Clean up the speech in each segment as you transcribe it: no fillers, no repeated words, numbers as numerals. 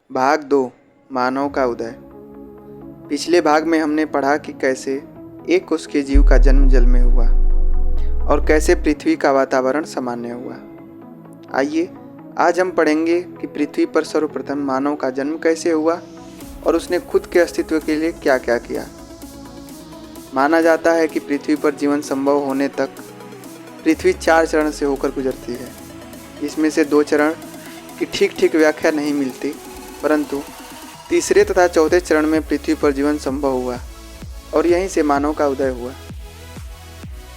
भाग 2 मानव का उदय। पिछले भाग में हमने पढ़ा कि कैसे एक कोश के जीव का जन्म जल में हुआ और कैसे पृथ्वी का वातावरण सामान्य हुआ। आइए आज हम पढ़ेंगे कि पृथ्वी पर सर्वप्रथम मानव का जन्म कैसे हुआ और उसने खुद के अस्तित्व के लिए क्या क्या किया। माना जाता है कि पृथ्वी पर जीवन संभव होने तक पृथ्वी 4 चरण से होकर गुजरती है। इसमें से 2 चरण की ठीक व्याख्या नहीं मिलती, परंतु तीसरे तथा चौथे चरण में पृथ्वी पर जीवन संभव हुआ और यहीं से मानव का उदय हुआ।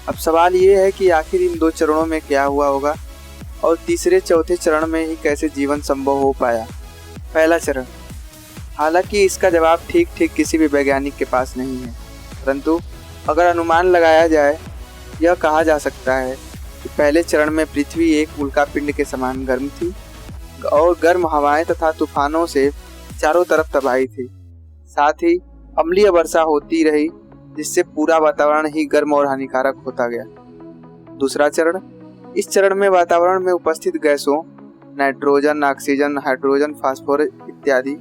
अब सवाल ये है कि आखिर इन 2 चरणों में क्या हुआ होगा और तीसरे चौथे चरण में ही कैसे जीवन संभव हो पाया। पहला चरण, हालांकि इसका जवाब ठीक किसी भी वैज्ञानिक के पास नहीं है, परंतु अगर अनुमान लगाया जाए यह कहा जा सकता है कि पहले चरण में पृथ्वी एक उल्कापिंड के समान गर्म थी और गर्म हवाएं तथा तूफानों से चारों तरफ तबाही थी। साथ ही अम्लीय वर्षा होती रही, जिससे पूरा वातावरण ही गर्म और हानिकारक होता गया। दूसरा चरण, इस चरण में वातावरण में उपस्थित गैसों नाइट्रोजन, ऑक्सीजन, हाइड्रोजन, फास्फोरस इत्यादि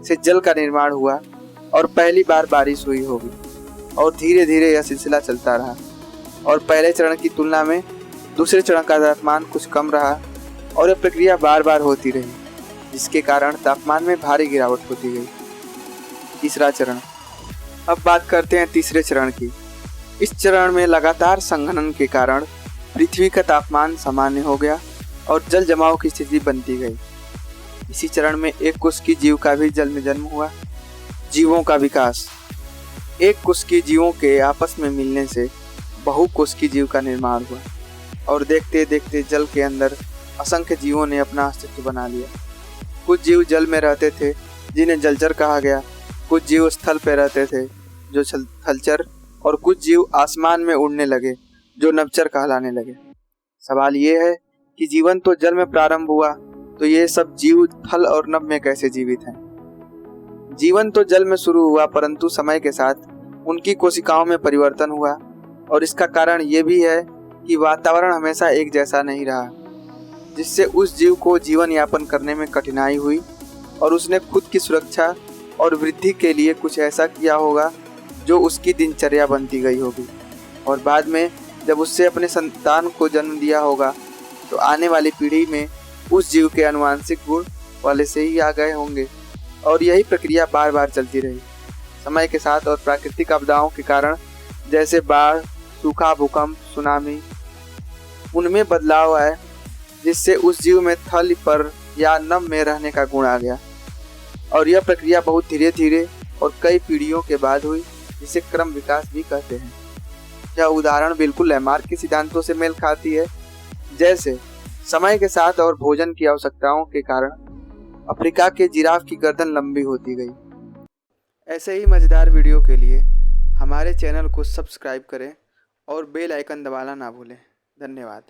से जल का निर्माण हुआ और पहली बार बारिश हुई होगी और धीरे धीरे यह सिलसिला चलता रहा और पहले चरण की तुलना में दूसरे चरण का तापमान कुछ कम रहा और यह प्रक्रिया बार बार होती रही, जिसके कारण तापमान में भारी गिरावट होती गई। तीसरा चरण, अब बात करते हैं तीसरे चरण की। इस चरण में लगातार संघनन के कारण पृथ्वी का तापमान सामान्य हो गया और जल जमाव की स्थिति बनती गई। इसी चरण में एक कोश की जीव का भी जल में जन्म हुआ। जीवों का विकास, एक कोश की जीवों के आपस में मिलने से बहुकोश की जीव का निर्माण हुआ और देखते देखते जल के अंदर असंख्य जीवों ने अपना अस्तित्व बना लिया। कुछ जीव जल में रहते थे जिन्हें जलचर कहा गया, कुछ जीव स्थल पर रहते थे जो थलचर, और कुछ जीव आसमान में उड़ने लगे जो नभचर कहलाने लगे। सवाल ये है कि जीवन तो जल में प्रारंभ हुआ, तो ये सब जीव थल और नभ में कैसे जीवित हैं? जीवन तो जल में शुरू हुआ, परंतु समय के साथ उनकी कोशिकाओं में परिवर्तन हुआ और इसका कारण ये भी है कि वातावरण हमेशा एक जैसा नहीं रहा, जिससे उस जीव को जीवन यापन करने में कठिनाई हुई और उसने खुद की सुरक्षा और वृद्धि के लिए कुछ ऐसा किया होगा जो उसकी दिनचर्या बनती गई होगी और बाद में जब उससे अपने संतान को जन्म दिया होगा तो आने वाली पीढ़ी में उस जीव के आनुवंशिक गुण वाले से ही आ गए होंगे और यही प्रक्रिया बार बार चलती रही। समय के साथ और प्राकृतिक आपदाओं के कारण जैसे बाढ़, सूखा, भूकंप, सुनामी, उनमें बदलाव आए, जिससे उस जीव में थल पर या नभ में रहने का गुण आ गया और यह प्रक्रिया बहुत धीरे और कई पीढ़ियों के बाद हुई, जिसे क्रम विकास भी कहते हैं। यह उदाहरण बिल्कुल लैमार्क के सिद्धांतों से मेल खाती है, जैसे समय के साथ और भोजन की आवश्यकताओं के कारण अफ्रीका के जिराफ की गर्दन लंबी होती गई। ऐसे ही मज़ेदार वीडियो के लिए हमारे चैनल को सब्सक्राइब करें और बेल आइकन दबाना ना भूलें। धन्यवाद।